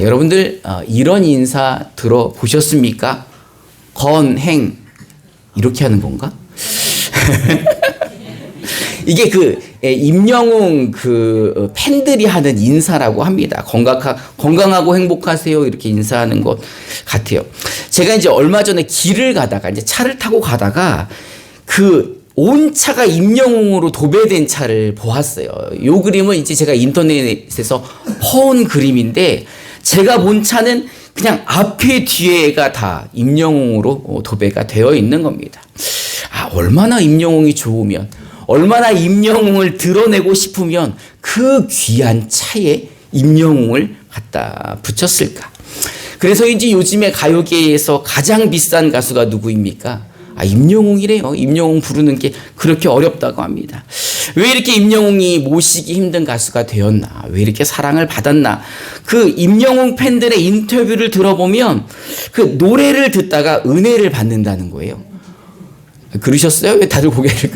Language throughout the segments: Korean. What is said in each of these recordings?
여러분들 이런 인사 들어보셨습니까? 건행 이렇게 하는 건가? 이게 임영웅 팬들이 하는 인사라고 합니다. 건강하고 행복하세요 이렇게 인사하는 것 같아요. 제가 이제 얼마 전에 길을 가다가 이제 차를 타고 가다가 온 차가 임영웅으로 도배된 차를 보았어요. 요 그림은 이제 제가 인터넷에서 퍼온 그림인데 제가 본 차는 그냥 앞에 뒤에가 다 임영웅으로 도배가 되어 있는 겁니다. 얼마나 임영웅이 좋으면, 얼마나 임영웅을 드러내고 싶으면 그 귀한 차에 임영웅을 갖다 붙였을까. 그래서인지 요즘에 가요계에서 가장 비싼 가수가 누구입니까? 임영웅이래요. 임영웅 부르는 게 그렇게 어렵다고 합니다. 왜 이렇게 임영웅이 모시기 힘든 가수가 되었나? 왜 이렇게 사랑을 받았나? 임영웅 팬들의 인터뷰를 들어보면 노래를 듣다가 은혜를 받는다는 거예요. 그러셨어요? 왜 다들 고개를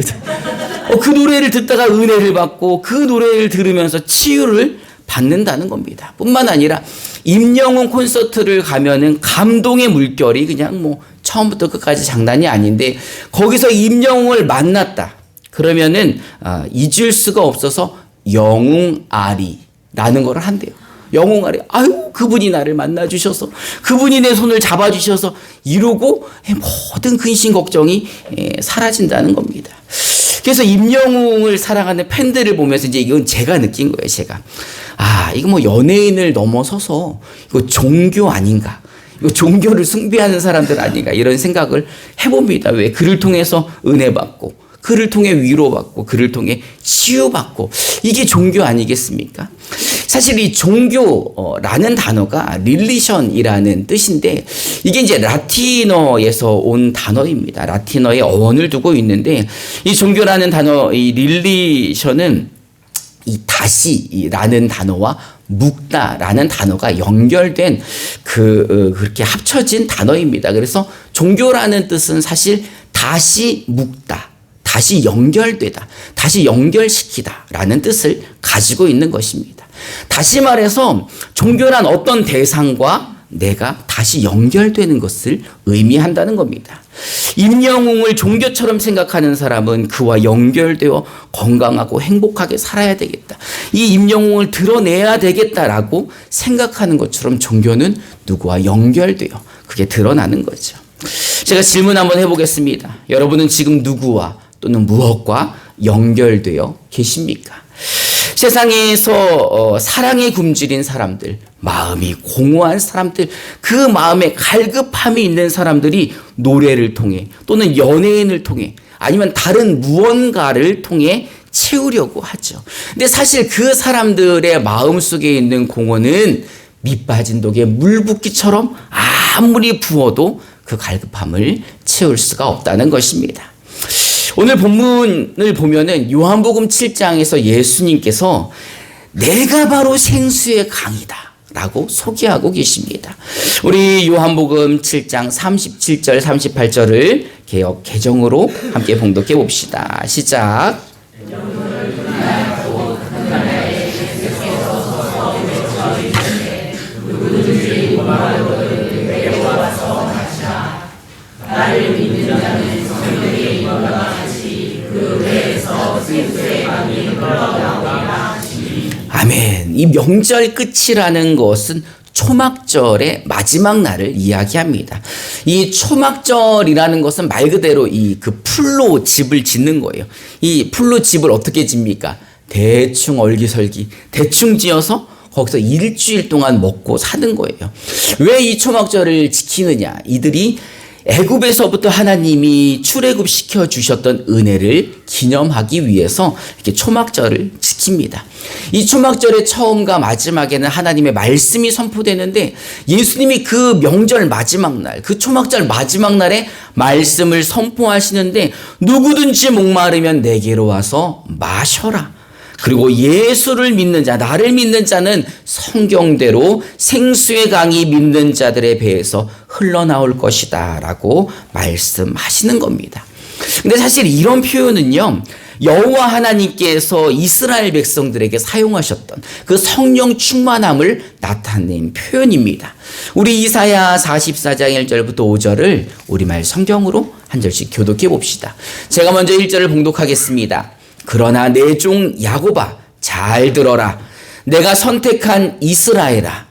그 노래를 듣다가 은혜를 받고 그 노래를 들으면서 치유를 받는다는 겁니다. 뿐만 아니라 임영웅 콘서트를 가면은 감동의 물결이 그냥 처음부터 끝까지 장난이 아닌데 거기서 임영웅을 만났다. 그러면은 잊을 수가 없어서 영웅아리라는 걸 한대요. 영웅아리. 그분이 나를 만나주셔서 그분이 내 손을 잡아주셔서 이러고 모든 근심 걱정이 사라진다는 겁니다. 그래서 임영웅을 사랑하는 팬들을 보면서 이제 이건 제가 느낀 거예요. 제가 이거 연예인을 넘어서서 이거 종교 아닌가? 이거 종교를 숭배하는 사람들 아닌가? 이런 생각을 해봅니다. 왜? 그를 통해서 은혜 받고, 그를 통해 위로받고, 그를 통해 치유받고, 이게 종교 아니겠습니까? 사실 이 종교라는 단어가 릴리션이라는 뜻인데 이게 이제 라틴어에서 온 단어입니다. 라틴어에 어원을 두고 있는데 이 종교라는 단어, 이 릴리션은 이 다시라는 단어와 묵다라는 단어가 연결된 그렇게 합쳐진 단어입니다. 그래서 종교라는 뜻은 사실 다시 묵다, 다시 연결되다, 다시 연결시키다라는 뜻을 가지고 있는 것입니다. 다시 말해서 종교란 어떤 대상과 내가 다시 연결되는 것을 의미한다는 겁니다. 임영웅을 종교처럼 생각하는 사람은 그와 연결되어 건강하고 행복하게 살아야 되겠다. 이 임영웅을 드러내야 되겠다라고 생각하는 것처럼 종교는 누구와 연결되어 그게 드러나는 거죠. 제가 질문 한번 해보겠습니다. 여러분은 지금 누구와 또는 무엇과 연결되어 계십니까? 세상에서 사랑에 굶주린 사람들, 마음이 공허한 사람들, 그 마음에 갈급함이 있는 사람들이 노래를 통해 또는 연예인을 통해 아니면 다른 무언가를 통해 채우려고 하죠. 근데 사실 그 사람들의 마음속에 있는 공허는 밑빠진 독에 물 붓기처럼 아무리 부어도 그 갈급함을 채울 수가 없다는 것입니다. 오늘 본문을 보면은 요한복음 7장에서 예수님께서 내가 바로 생수의 강이다 라고 소개하고 계십니다. 우리 요한복음 7장 37절 38절을 개역 개정으로 함께 봉독해 봅시다. 시작. 아멘. 이 명절 끝이라는 것은 초막절의 마지막 날을 이야기합니다. 이 초막절이라는 것은 말 그대로 풀로 집을 짓는 거예요. 이 풀로 집을 어떻게 집니까? 대충 얼기설기 대충 지어서 거기서 일주일 동안 먹고 사는 거예요. 왜 이 초막절을 지키느냐? 이들이 애굽에서부터 하나님이 출애굽 시켜주셨던 은혜를 기념하기 위해서 이렇게 초막절을 지킵니다. 이 초막절의 처음과 마지막에는 하나님의 말씀이 선포되는데 예수님이 그 명절 마지막 날, 그 초막절 마지막 날에 말씀을 선포하시는데 누구든지 목마르면 내게로 와서 마셔라. 그리고 예수를 믿는 자, 나를 믿는 자는 성경대로 생수의 강이 믿는 자들의 배에서 흘러나올 것이다 라고 말씀하시는 겁니다. 근데 사실 이런 표현은요, 여호와 하나님께서 이스라엘 백성들에게 사용하셨던 그 성령 충만함을 나타낸 표현입니다. 우리 이사야 44장 1절부터 5절을 우리말 성경으로 한 절씩 교독해 봅시다. 제가 먼저 1절을 봉독하겠습니다. 그러나 내 종 야곱아 잘 들어라. 내가 선택한 이스라엘아.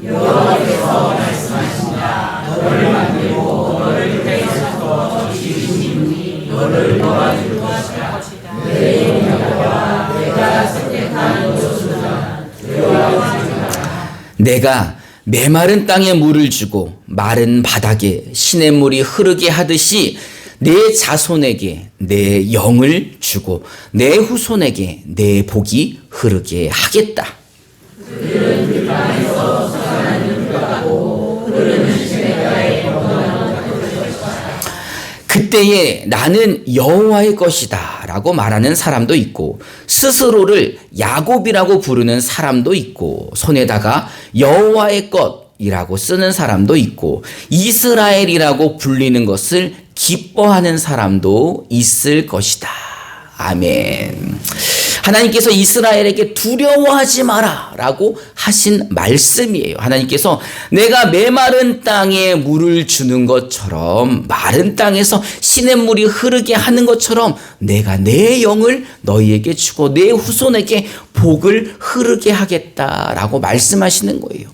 여호와께서 말씀하신다. 너를 만들고 너를 태어나서 지으시니 너를 도와줄 것이다. 내 종 야곱아 내가 선택한 여호수아 내가 메마른 땅에 물을 주고 마른 바닥에 시냇물이 흐르게 하듯이 내 자손에게 내 영을 주고 내 후손에게 내 복이 흐르게 하겠다. 그들은 그 땅에서 솟아나는 물가고 흐르는 시냇가에 건너는 것이다. 그때에 나는 여호와의 것이다 라고 말하는 사람도 있고 스스로를 야곱이라고 부르는 사람도 있고 손에다가 여호와의 것이라고 쓰는 사람도 있고 이스라엘이라고 불리는 것을 기뻐하는 사람도 있을 것이다. 아멘. 하나님께서 이스라엘에게 두려워하지 마라 라고 하신 말씀이에요. 하나님께서 내가 메마른 땅에 물을 주는 것처럼 마른 땅에서 시냇물이 흐르게 하는 것처럼 내가 내 영을 너희에게 주고 내 후손에게 복을 흐르게 하겠다라고 말씀하시는 거예요.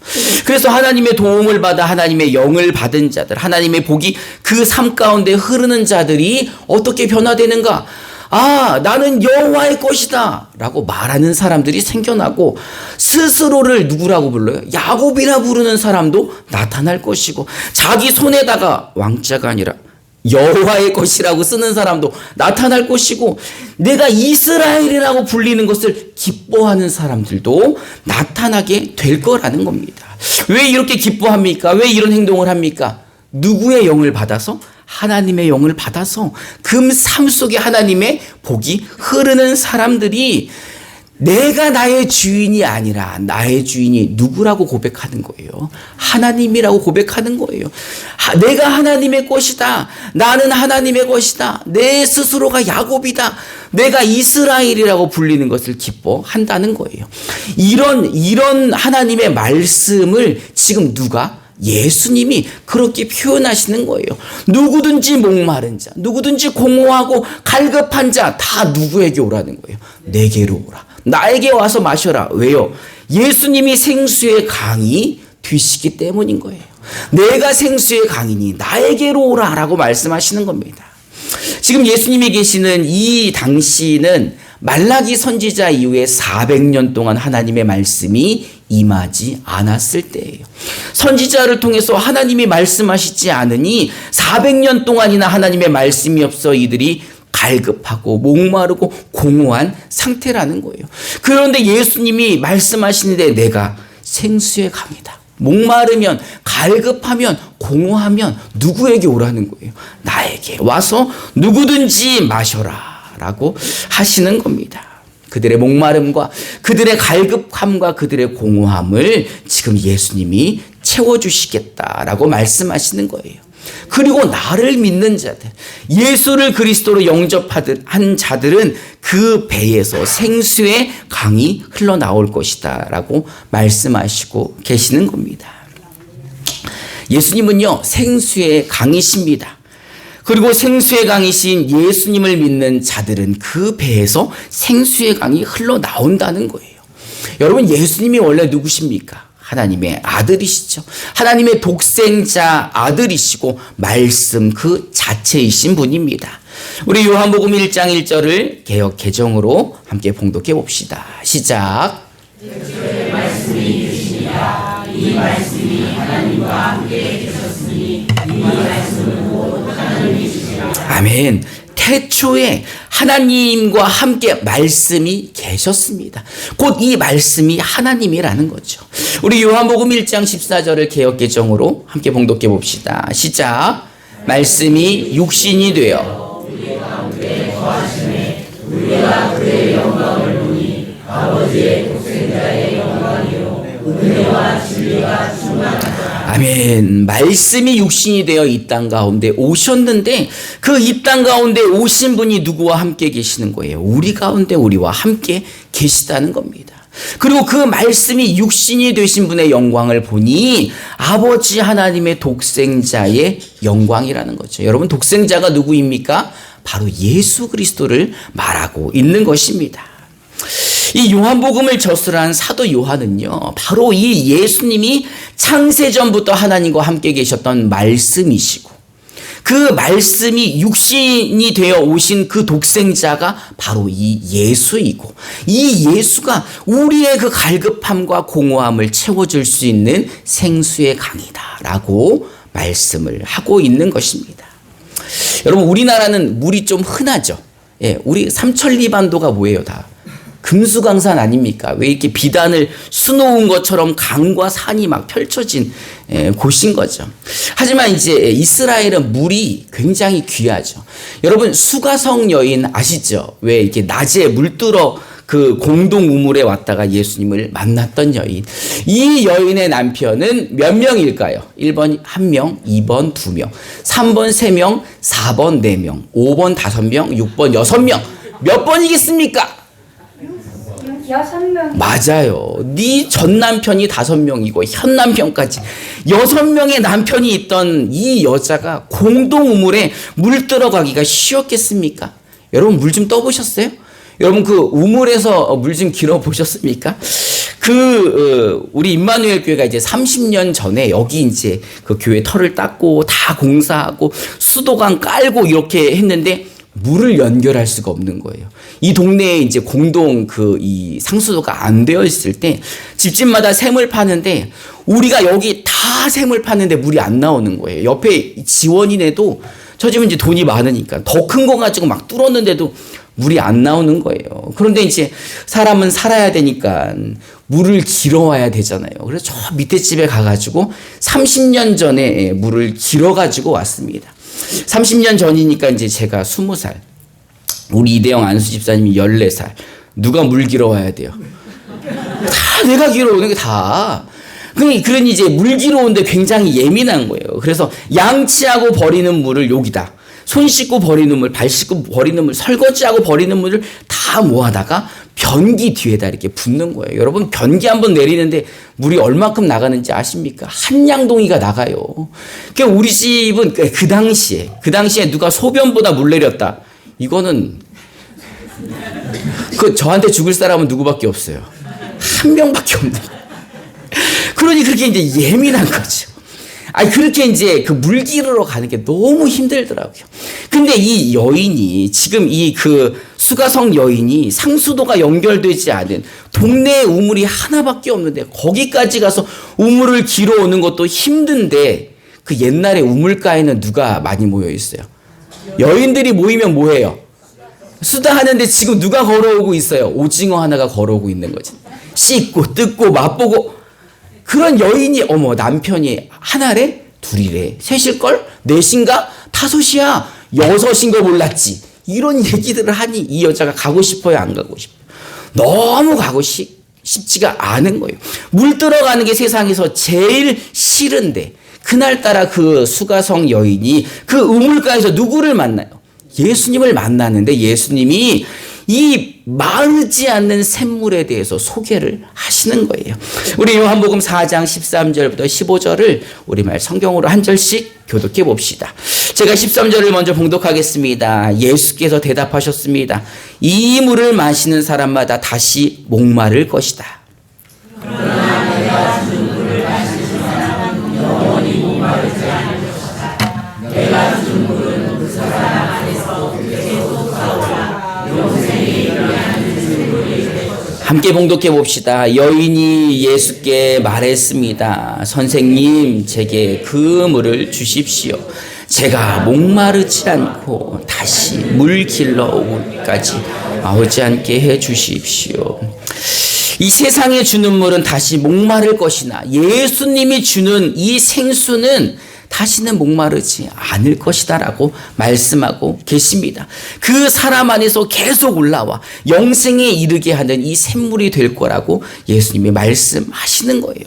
그래서 하나님의 도움을 받아 하나님의 영을 받은 자들, 하나님의 복이 그 삶 가운데 흐르는 자들이 어떻게 변화되는가? 아, 나는 여호와의 것이다 라고 말하는 사람들이 생겨나고 스스로를 누구라고 불러요? 야곱이라 부르는 사람도 나타날 것이고 자기 손에다가 왕자가 아니라 여호와의 것이라고 쓰는 사람도 나타날 것이고 내가 이스라엘이라고 불리는 것을 기뻐하는 사람들도 나타나게 될 거라는 겁니다. 왜 이렇게 기뻐합니까? 왜 이런 행동을 합니까? 누구의 영을 받아서? 하나님의 영을 받아서 그 삶 속에 하나님의 복이 흐르는 사람들이 내가 나의 주인이 아니라 나의 주인이 누구라고 고백하는 거예요. 하나님이라고 고백하는 거예요. 내가 하나님의 것이다. 나는 하나님의 것이다. 내 스스로가 야곱이다. 내가 이스라엘이라고 불리는 것을 기뻐한다는 거예요. 이런 하나님의 말씀을 지금 누가? 예수님이 그렇게 표현하시는 거예요. 누구든지 목마른 자, 누구든지 공허하고 갈급한 자 다 누구에게 오라는 거예요? 내게로 오라. 나에게 와서 마셔라. 왜요? 예수님이 생수의 강이 되시기 때문인 거예요. 내가 생수의 강이니 나에게로 오라라고 말씀하시는 겁니다. 지금 예수님이 계시는 이 당시는 말라기 선지자 이후에 400년 동안 하나님의 말씀이 임하지 않았을 때예요. 선지자를 통해서 하나님이 말씀하시지 않으니 400년 동안이나 하나님의 말씀이 없어 이들이 갈급하고 목마르고 공허한 상태라는 거예요. 그런데 예수님이 말씀하시는데 내가 생수의 강이다. 목마르면 갈급하면 공허하면 누구에게 오라는 거예요? 나에게 와서 누구든지 마셔라 라고 하시는 겁니다. 그들의 목마름과 그들의 갈급함과 그들의 공허함을 지금 예수님이 채워주시겠다라고 말씀하시는 거예요. 그리고 나를 믿는 자들, 예수를 그리스도로 영접한 자들은 그 배에서 생수의 강이 흘러나올 것이다 라고 말씀하시고 계시는 겁니다. 예수님은요, 생수의 강이십니다. 그리고 생수의 강이신 예수님을 믿는 자들은 그 배에서 생수의 강이 흘러나온다는 거예요. 여러분, 예수님이 원래 누구십니까? 하나님의 아들이시죠. 하나님의 독생자 아들이시고 말씀 그 자체이신 분입니다. 우리 요한복음 1장 1절을 개역 개정으로 함께 봉독해 봅시다. 시작. 말씀이 주시니라. 이 말씀이 하나님과 함께 계셨으니 이 말씀은 곧 하나님이시라. 아멘. 태초에 하나님과 함께 말씀이 계셨습니다. 곧 이 말씀이 하나님이라는 거죠. 우리 요한복음 1장 14절을 개역개정으로 함께 봉독해 봅시다. 시작. 말씀이 육신이 되어 우리 가운데 거하시매 우리가 그의 영광을 보니 아버지의 독생자의 영광이요 아멘. 말씀이 육신이 되어 이 땅 가운데 오셨는데 그 이 땅 가운데 오신 분이 누구와 함께 계시는 거예요? 우리 가운데 우리와 함께 계시다는 겁니다. 그리고 그 말씀이 육신이 되신 분의 영광을 보니 아버지 하나님의 독생자의 영광이라는 거죠. 여러분, 독생자가 누구입니까? 바로 예수 그리스도를 말하고 있는 것입니다. 이 요한복음을 저술한 사도 요한은요, 바로 이 예수님이 창세전부터 하나님과 함께 계셨던 말씀이시고, 그 말씀이 육신이 되어 오신 그 독생자가 바로 이 예수이고, 이 예수가 우리의 그 갈급함과 공허함을 채워줄 수 있는 생수의 강이다라고 말씀을 하고 있는 것입니다. 여러분, 우리나라는 물이 좀 흔하죠. 예, 우리 삼천리반도가 뭐예요? 다 금수강산 아닙니까? 왜 이렇게 비단을 수놓은 것처럼 강과 산이 막 펼쳐진 곳인 거죠. 하지만 이제 이스라엘은 물이 굉장히 귀하죠. 여러분, 수가성 여인 아시죠? 왜 이렇게 낮에 물들어 그 공동 우물에 왔다가 예수님을 만났던 여인. 이 여인의 남편은 몇 명일까요? 1번 1명, 2번 2명, 3번 3명, 4번 4명, 5번 5명, 6번 6명. 몇 번이겠습니까? 6명. 맞아요. 네 전 남편이 5명이고 현 남편까지 6명의 남편이 있던 이 여자가 공동 우물에 물 들어가기가 쉬웠겠습니까? 여러분, 물 좀 떠보셨어요? 여러분, 그 우물에서 물 좀 길어 보셨습니까? 우리 임마누엘 교회가 이제 30년 전에 여기 이제 그 교회 털을 닦고 다 공사하고 수도관 깔고 이렇게 했는데 물을 연결할 수가 없는 거예요. 이 동네에 이제 공동 이 상수도가 안 되어 있을 때 집집마다 샘을 파는데 우리가 여기 다 샘을 파는데 물이 안 나오는 거예요. 옆에 지원이네도 저 집은 이제 돈이 많으니까 더 큰 거 가지고 막 뚫었는데도 물이 안 나오는 거예요. 그런데 이제 사람은 살아야 되니까 물을 길어와야 되잖아요. 그래서 저 밑에 집에 가가지고 30년 전에 물을 길어가지고 왔습니다. 30년 전이니까 이제 제가 20살, 우리 이대영 안수 집사님이 14살. 누가 물 길어와야 돼요? 다 내가 길어오는 게 다. 그러니 이제 물 길어오는데 굉장히 예민한 거예요. 그래서 양치하고 버리는 물을 여기다, 손 씻고 버리는 물, 발 씻고 버리는 물, 설거지하고 버리는 물을 다 모아다가 변기 뒤에다 이렇게 붓는 거예요. 여러분, 변기 한번 내리는데 물이 얼마큼 나가는지 아십니까? 한 양동이가 나가요. 그러니까 우리 집은 그 당시에 누가 소변보다 물 내렸다, 이거는 저한테 죽을 사람은 누구밖에 없어요. 한 명밖에 없는 거예요. 그러니 그렇게 이제 예민한 거죠. 그렇게 이제 그 물 기르러 가는 게 너무 힘들더라고요. 근데 이 여인이, 지금 그 수가성 여인이 상수도가 연결되지 않은 동네에 우물이 하나밖에 없는데 거기까지 가서 우물을 길어 오는 것도 힘든데, 그 옛날에 우물가에는 누가 많이 모여 있어요? 여인들이 모이면 뭐해요? 수다하는데 지금 누가 걸어오고 있어요? 오징어 하나가 걸어오고 있는 거지. 씻고 뜯고 맛보고. 그런 여인이, 남편이 하나래? 둘이래? 셋일걸? 넷인가? 다섯이야? 여섯인 거 몰랐지? 이런 얘기들을 하니 이 여자가 가고 싶어요? 안 가고 싶어요? 너무 가고 싶지가 않은 거예요. 물 들어가는 게 세상에서 제일 싫은데, 그날따라 그 수가성 여인이 그 우물가에서 누구를 만나요? 예수님을 만나는데 예수님이 이 마르지 않는 샘물에 대해서 소개를 하시는 거예요. 우리 요한복음 4장 13절부터 15절을 우리말 성경으로 한 절씩 교독해 봅시다. 제가 13절을 먼저 봉독하겠습니다. 예수께서 대답하셨습니다. 이 물을 마시는 사람마다 다시 목마를 것이다. 그러나 내가 준 물을 마시는 사람은 영원히 목마르지 않을 것이다. 내가 준 물은 그 사람 안에서 계속 솟아오라 영생에 이르는 물이 될 것이다. 함께 봉독해 봅시다. 여인이 예수께 말했습니다. 선생님, 제게 그 물을 주십시오. 제가 목마르지 않고 다시 물 길러 오기까지 오지 않게 해 주십시오. 이 세상에 주는 물은 다시 목마를 것이나 예수님이 주는 이 생수는 다시는 목마르지 않을 것이다 라고 말씀하고 계십니다. 그 사람 안에서 계속 올라와 영생에 이르게 하는 이 샘물이 될 거라고 예수님이 말씀하시는 거예요.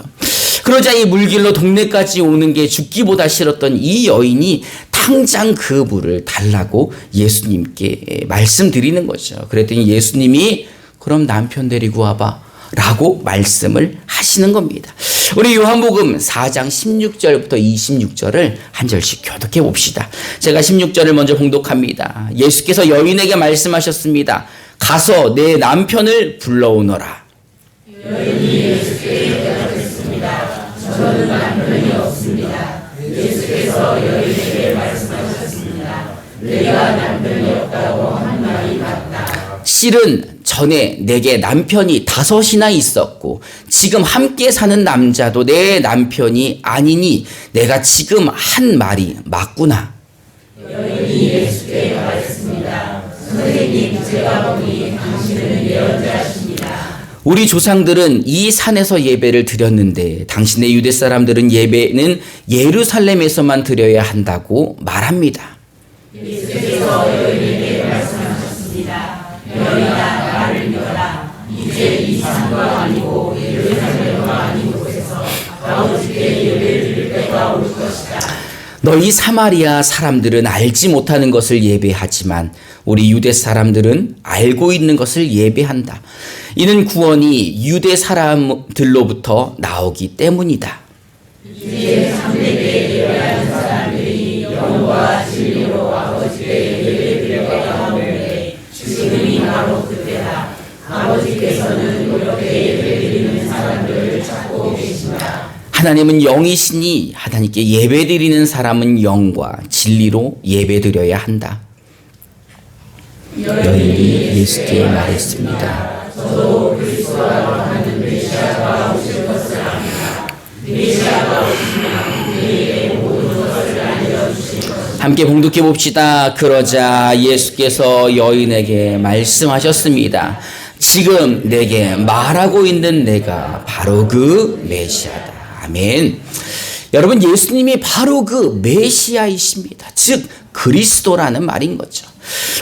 그러자 이 물길로 동네까지 오는 게 죽기보다 싫었던 이 여인이 당장 그 물을 달라고 예수님께 말씀드리는 거죠. 그랬더니 예수님이 그럼 남편 데리고 와봐 라고 말씀을 하시는 겁니다. 우리 요한복음 4장 16절부터 26절을 한 절씩 교독해 봅시다. 제가 16절을 먼저 봉독합니다. 예수께서 여인에게 말씀하셨습니다. 가서 내 남편을 불러오너라. 여인이 예수께 대답했습니다. 저는 남편이 없습니다. 예수께서 여인에게 말씀하셨습니다. 내가 남편이 없다고 한 말이 맞다. 실은 전에 내게 남편이 5이나 있었고 지금 함께 사는 남자도 내 남편이 아니니 내가 지금 한 말이 맞구나. 여인이 예수께 말했습니다. 선생님, 제가 보니 당신은 예언자십니다. 우리 조상들은 이 산에서 예배를 드렸는데 당신의 유대 사람들은 예배는 예루살렘에서만 드려야 한다고 말합니다. 예수께서 여인에게 말씀하셨습니다. 여인아, 나를 믿어라. 이제 이 산과 아니고 예루살렘과 아닌 곳에서 아버지께 예배를 드릴 때가 올 것이다. 너희 사마리아 사람들은 알지 못하는 것을 예배하지만 우리 유대 사람들은 알고 있는 것을 예배한다. 이는 구원이 유대 사람들로부터 나오기 때문이다. 이제 참되게 예배하는 사람들이 영과 진리로 아버지께 예배드릴 때가 오는데 지금이 바로 그때다. 아버지께서는 그렇게 예배드리는 사람들을 찾고 계신다. 하나님은 영이시니 하나님께 예배드리는 사람은 영과 진리로 예배드려야 한다. 여인이 예수께 말했습니다. 저도 그리스도라고 하는 메시아가 오실 것을 압니다. 메시아가 오시면 우리에게 모든 것을 알려주실 것입니다. 함께 봉독해 봅시다. 그러자 예수께서 여인에게 말씀하셨습니다. 지금 내게 말하고 있는 내가 바로 그 메시아다. 아멘. 여러분, 예수님이 바로 그 메시아이십니다. 즉 그리스도라는 말인 거죠.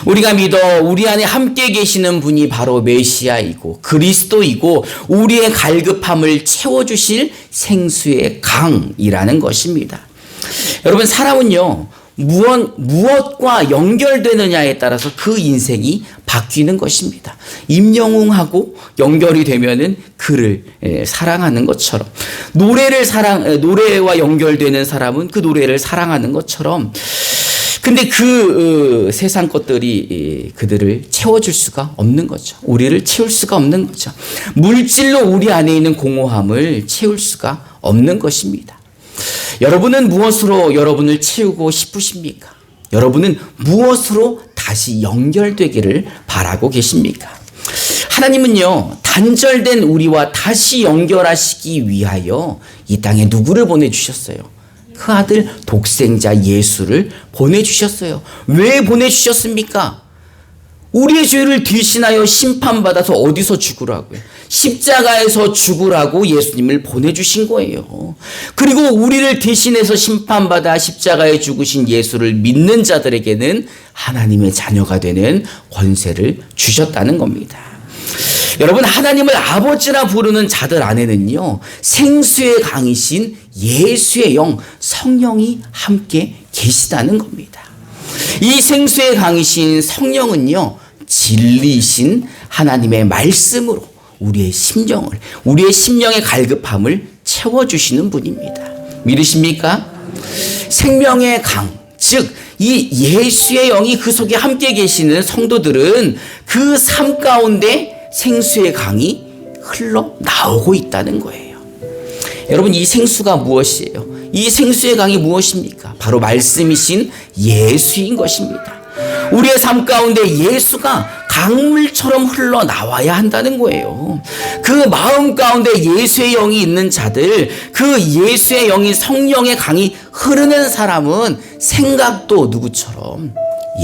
우리가 믿어 우리 안에 함께 계시는 분이 바로 메시아이고 그리스도이고 우리의 갈급함을 채워주실 생수의 강이라는 것입니다. 여러분, 사람은요 무엇과 연결되느냐에 따라서 그 인생이 바뀌는 것입니다. 임영웅하고 연결이 되면은 그를 사랑하는 것처럼 노래와 연결되는 사람은 그 노래를 사랑하는 것처럼 근데 그 세상 것들이 그들을 채워줄 수가 없는 거죠. 우리를 채울 수가 없는 거죠. 물질로 우리 안에 있는 공허함을 채울 수가 없는 것입니다. 여러분은 무엇으로 여러분을 채우고 싶으십니까? 여러분은 무엇으로 다시 연결되기를 바라고 계십니까? 하나님은요, 단절된 우리와 다시 연결하시기 위하여 이 땅에 누구를 보내주셨어요? 그 아들 독생자 예수를 보내주셨어요. 왜 보내주셨습니까? 우리의 죄를 대신하여 심판받아서 어디서 죽으라고요? 십자가에서 죽으라고 예수님을 보내주신 거예요. 그리고 우리를 대신해서 심판받아 십자가에 죽으신 예수를 믿는 자들에게는 하나님의 자녀가 되는 권세를 주셨다는 겁니다. 여러분, 하나님을 아버지라 부르는 자들 안에는요, 생수의 강이신 예수의 영, 성령이 함께 계시다는 겁니다. 이 생수의 강이신 성령은요, 진리이신 하나님의 말씀으로 우리의 심령의 갈급함을 채워주시는 분입니다. 믿으십니까? 생명의 강, 즉 이 예수의 영이 그 속에 함께 계시는 성도들은 그 삶 가운데 생수의 강이 흘러나오고 있다는 거예요. 여러분, 이 생수가 무엇이에요? 이 생수의 강이 무엇입니까? 바로 말씀이신 예수인 것입니다. 우리의 삶 가운데 예수가 강물처럼 흘러나와야 한다는 거예요. 그 마음 가운데 예수의 영이 있는 자들, 그 예수의 영이 성령의 강이 흐르는 사람은 생각도 누구처럼?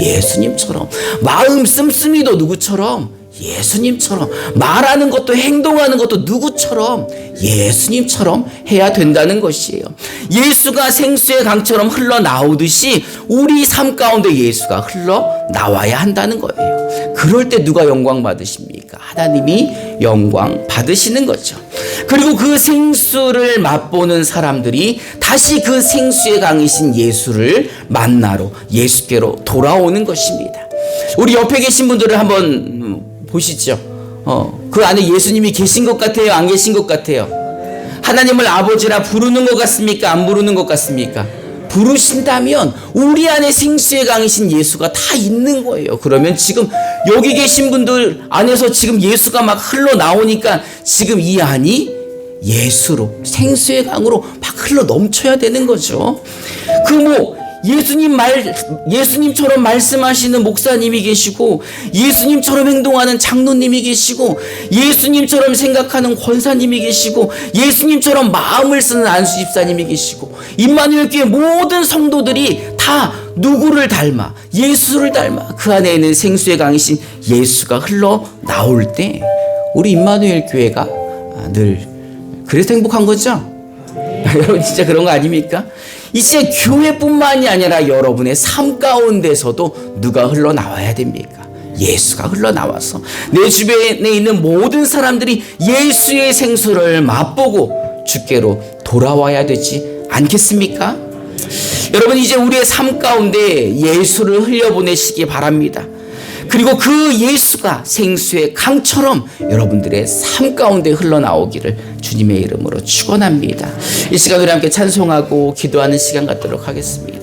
예수님처럼. 마음 씀씀이도 누구처럼? 예수님처럼, 말하는 것도 행동하는 것도 누구처럼? 예수님처럼 해야 된다는 것이에요. 예수가 생수의 강처럼 흘러나오듯이 우리 삶 가운데 예수가 흘러나와야 한다는 거예요. 그럴 때 누가 영광 받으십니까? 하나님이 영광 받으시는 거죠. 그리고 그 생수를 맛보는 사람들이 다시 그 생수의 강이신 예수를 만나러 예수께로 돌아오는 것입니다. 우리 옆에 계신 분들을 한번 보시죠. 그 안에 예수님이 계신 것 같아요? 안 계신 것 같아요? 하나님을 아버지라 부르는 것 같습니까? 안 부르는 것 같습니까? 부르신다면 우리 안에 생수의 강이신 예수가 다 있는 거예요. 그러면 지금 여기 계신 분들 안에서 지금 예수가 막 흘러나오니까 지금 이 안이 예수로, 생수의 강으로 막 흘러 넘쳐야 되는 거죠. 예수님처럼 말씀하시는 목사님이 계시고, 예수님처럼 행동하는 장로님이 계시고, 예수님처럼 생각하는 권사님이 계시고, 예수님처럼 마음을 쓰는 안수 집사님이 계시고, 임마누엘 교회 모든 성도들이 다 누구를 닮아? 예수를 닮아. 그 안에 있는 생수의 강이신 예수가 흘러나올 때 우리 임마누엘 교회가 늘 그래서 행복한 거죠? 여러분 진짜 그런 거 아닙니까? 이제 교회뿐만이 아니라 여러분의 삶 가운데서도 누가 흘러나와야 됩니까? 예수가 흘러나와서 내 주변에 있는 모든 사람들이 예수의 생수를 맛보고 주께로 돌아와야 되지 않겠습니까? 여러분 이제 우리의 삶 가운데 예수를 흘려보내시기 바랍니다. 그리고 그 예수가 생수의 강처럼 여러분들의 삶 가운데 흘러나오기를 주님의 이름으로 축원합니다. 이 시간 우리 함께 찬송하고 기도하는 시간 갖도록 하겠습니다.